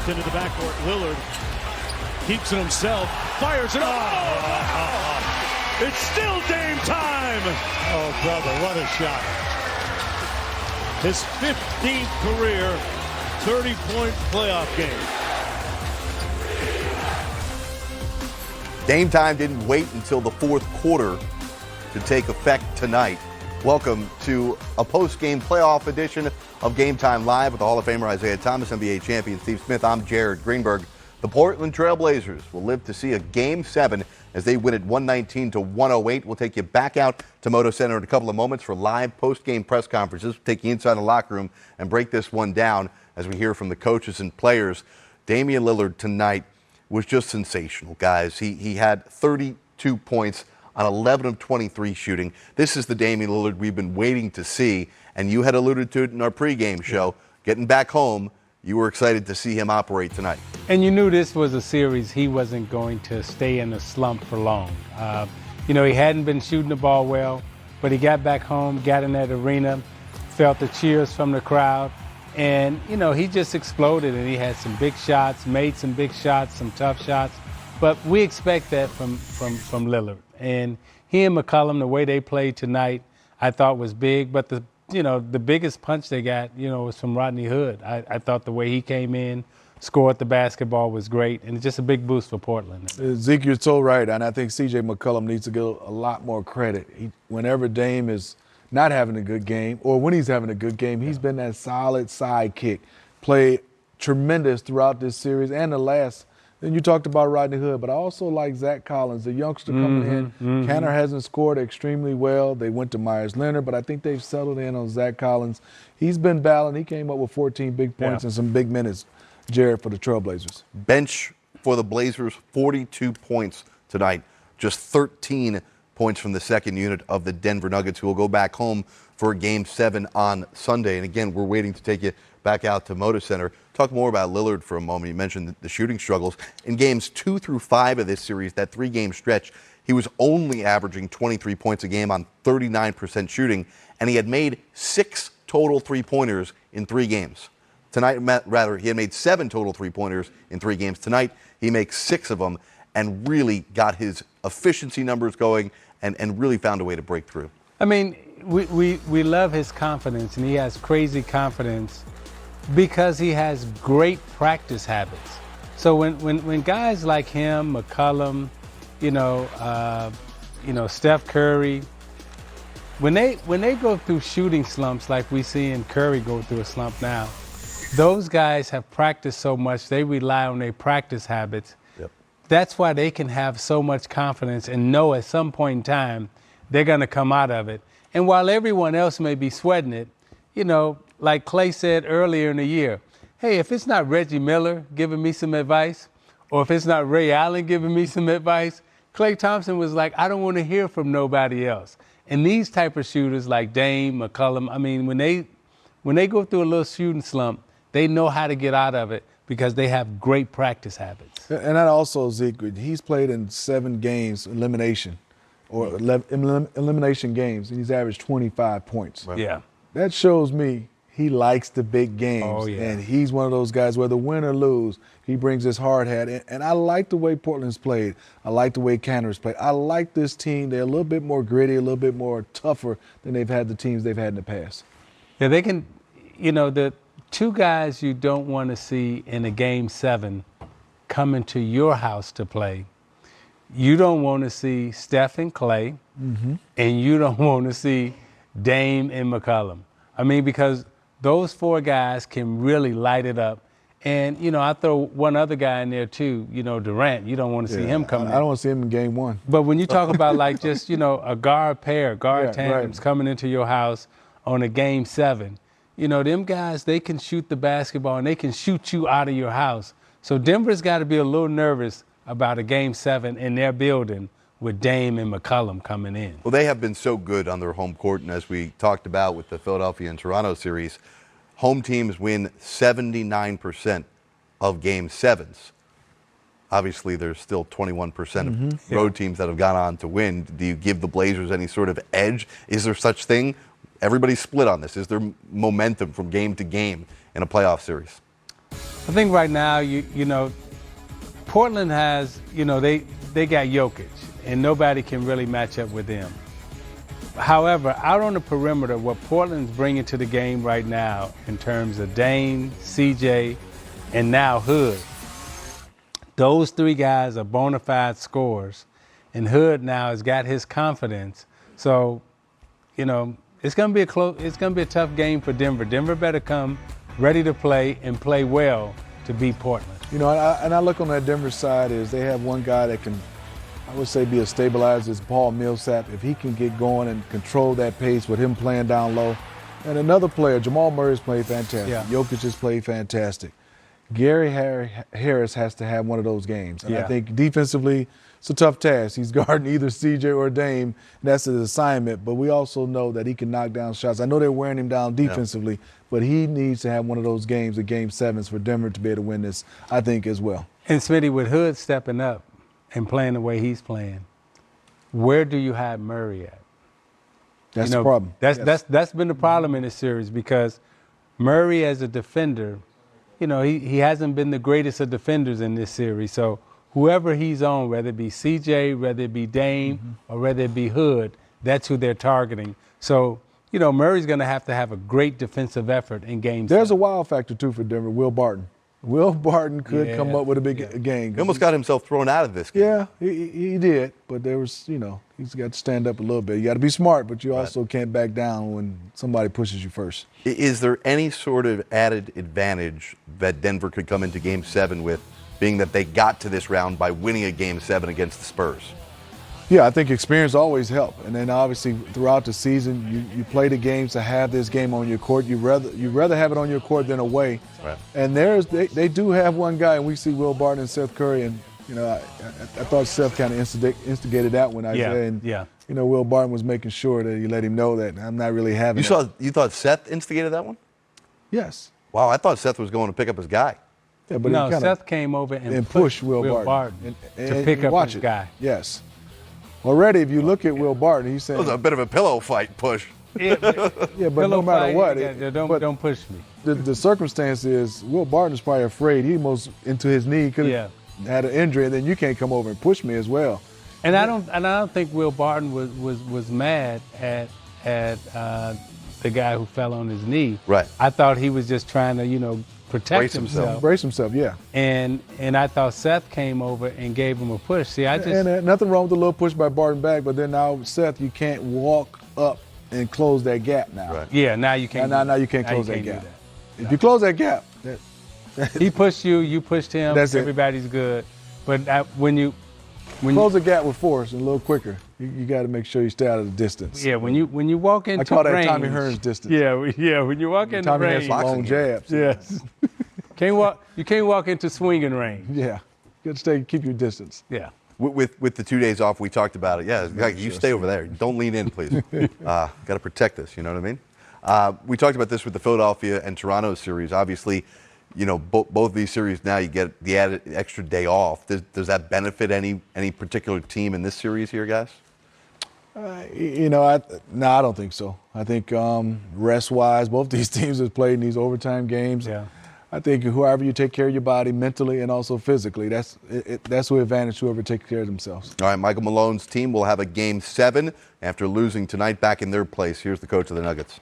Left into the backcourt. Lillard keeps it himself. Fires it up. Oh, it's still game time. Oh, brother, what a shot. His 15th career 30-point playoff game. Game time didn't wait until the fourth quarter to take effect tonight. Welcome to a post-game playoff edition of Game Time Live with the Hall of Famer Isiah Thomas, NBA champion Steve Smith. I'm Jared Greenberg. The Portland Trail Blazers will live to see a Game 7 as they win it 119-108. We'll take you back out to Moda Center in a couple of moments for live post-game press conferences. We'll take you inside the locker room and break this one down as we hear from the coaches and players. Damian Lillard tonight was just sensational, guys. He had 32 points on 11 of 23 shooting. This is the Damian Lillard we've been waiting to see, and you had alluded to it in our pregame show. Getting back home, you were excited to see him operate tonight. And you knew this was a series he wasn't going to stay in a slump for long. He hadn't been shooting the ball well, but he got back home, got in that arena, felt the cheers from the crowd, and, he just exploded, and he had some big shots, made some big shots, some tough shots. But we expect that from Lillard. And he and McCollum, the way they played tonight, I thought was big. But the biggest punch they got, was from Rodney Hood. I thought the way he came in, scored the basketball was great, and it's just a big boost for Portland. Zeke, you're so right, and I think C.J. McCollum needs to get a lot more credit. Whenever Dame is not having a good game, or when he's having a good game, he's been that solid sidekick, played tremendous throughout this series and the last. Then you talked about Rodney Hood, but I also like Zach Collins, the youngster coming in. Canner hasn't scored extremely well. They went to Myers Leonard, but I think they've settled in on Zach Collins. He's been battling. He came up with 14 big points and some big minutes, Jared, for the Trailblazers. Bench for the Blazers, 42 points tonight. Just 13 points from the second unit of the Denver Nuggets, who will go back home for Game 7 on Sunday. And again, we're waiting to take you back out to Moda Center. Talk more about Lillard for a moment. You mentioned the shooting struggles. In games 2 through 5 of this series, that 3-game stretch, he was only averaging 23 points a game on 39% shooting, and he had made 6 total three-pointers in 3 games. Tonight, he had made 7 total three-pointers in 3 games. Tonight, he makes 6 of them and really got his efficiency numbers going and really found a way to break through. I mean, we love his confidence, and he has crazy confidence because he has great practice habits. So when guys like him, McCollum, Steph Curry, when they go through shooting slumps like we see in Curry go through a slump now, those guys have practiced so much, they rely on their practice habits. Yep. That's why they can have so much confidence and know at some point in time they're going to come out of it. And while everyone else may be sweating it, like Clay said earlier in the year, hey, if it's not Reggie Miller giving me some advice, or if it's not Ray Allen giving me some advice, Klay Thompson was like, I don't want to hear from nobody else. And these type of shooters like Dame, McCollum, I mean, when they go through a little shooting slump, they know how to get out of it because they have great practice habits. And that also, Zeke, he's played in 7 games elimination games, and he's averaged 25 points. Right. Yeah. That shows me he likes the big games. Oh, yeah. And he's one of those guys, whether win or lose, he brings his hard hat. And I like the way Portland's played. I like the way Canner's played. I like this team. They're a little bit more gritty, a little bit more tougher than they've had the teams they've had in the past. Yeah, they can, the 2 guys you don't want to see in a Game 7 coming to your house to play. You don't want to see Steph and Clay, and you don't want to see Dame and McCollum. I mean, because those 4 guys can really light it up. And, I throw one other guy in there too, Durant. You don't want to see him coming in. I don't want to see him in Game 1. But when you talk about like just, a guard tandems coming into your house on a Game 7, them guys, they can shoot the basketball and they can shoot you out of your house. So Denver's got to be a little nervous about a Game 7 in their building with Dame and McCollum coming in. Well, they have been so good on their home court, and as we talked about with the Philadelphia and Toronto series, home teams win 79% of Game 7s. Obviously, there's still 21% of road teams that have gone on to win. Do you give the Blazers any sort of edge? Is there such thing? Everybody's split on this. Is there momentum from game to game in a playoff series? I think right now, you know, Portland has, you know, they got Jokic, and nobody can really match up with them. However, out on the perimeter, what Portland's bringing to the game right now in terms of Dame, CJ, and now Hood, those three guys are bona fide scorers, and Hood now has got his confidence. So, you know, it's going to be a tough game for Denver. Denver better come ready to play and play well to beat Portland. You know, I look on that Denver side is they have one guy that can, I would say, be a stabilizer, is Paul Millsap. If he can get going and control that pace with him playing down low. And another player, Jamal Murray's played fantastic. Yeah. Jokic has played fantastic. Gary Harris has to have one of those games. And I think defensively, it's a tough task. He's guarding either CJ or Dame, and that's his assignment. But we also know that he can knock down shots. I know they're wearing him down defensively, but he needs to have one of those games, the Game 7s, for Denver to be able to win this, I think, as well. And Smitty, with Hood stepping up and playing the way he's playing, where do you have Murray at? That's the problem. That's been the problem in this series, because Murray as a defender, you know, he hasn't been the greatest of defenders in this series. So whoever he's on, whether it be CJ, whether it be Dame, or whether it be Hood, that's who they're targeting. So, you know, Murray's going to have a great defensive effort in games. There's a wild factor, too, for Denver, Will Barton. Will Barton could come up with a big game. He almost got himself thrown out of this game. Yeah, he did. But there was, you know, he's got to stand up a little bit. You got to be smart, but you also can't back down when somebody pushes you first. Is there any sort of added advantage that Denver could come into Game 7 with, being that they got to this round by winning a Game 7 against the Spurs? Yeah, I think experience always helps. And then obviously throughout the season, you play the games to have this game on your court. You'd rather have it on your court than away. Right. And they do have one guy, and we see Will Barton and Seth Curry. And, you know, I thought Seth kind of instigated that one. You know, Will Barton was making sure that he let him know that I'm not really having it. You thought Seth instigated that one? Yes. Wow, I thought Seth was going to pick up his guy. Yeah, but no, Seth came over and pushed Will Barton to pick up his guy. Yes. Already, if you look at Will Barton, he's saying it was a bit of a pillow fight push. Yeah, but no matter what, don't push me. The circumstance is Will Barton is probably afraid. He almost into his knee, could have had an injury, and then you can't come over and push me as well. And I don't think Will Barton was mad at the guy who fell on his knee. Right. I thought he was just trying to, you know, protect himself. Brace himself, yeah. And I thought Seth came over and gave him a push. See, and nothing wrong with the little push by Barton back, but then now Seth, you can't walk up and close that gap now. Right. Yeah, now you can't. Now you can't close that gap. If you close that gap, he pushed you, you pushed him. That's everybody's good. But when you close the gap with force and a little quicker, you got to make sure you stay out of the distance. Yeah, when you walk into range. I call that Tommy Hearns distance. Yeah. When you walk into range. Tommy has some long jabs. Yes. You can't walk into swinging range. Yeah. You got to keep your distance. Yeah. With the 2 days off, we talked about it. Yeah, like, you stay over there. Don't lean in, please. Got to protect this. You know what I mean? We talked about this with the Philadelphia and Toronto series. Obviously, you know, both of these series now you get the added extra day off. Does that benefit any particular team in this series here, guys? You know, I don't think so. I think rest-wise, both these teams have played in these overtime games. Yeah. I think whoever you take care of your body mentally and also physically, that's the advantage whoever takes care of themselves. All right, Michael Malone's team will have a Game 7 after losing tonight back in their place. Here's the coach of the Nuggets.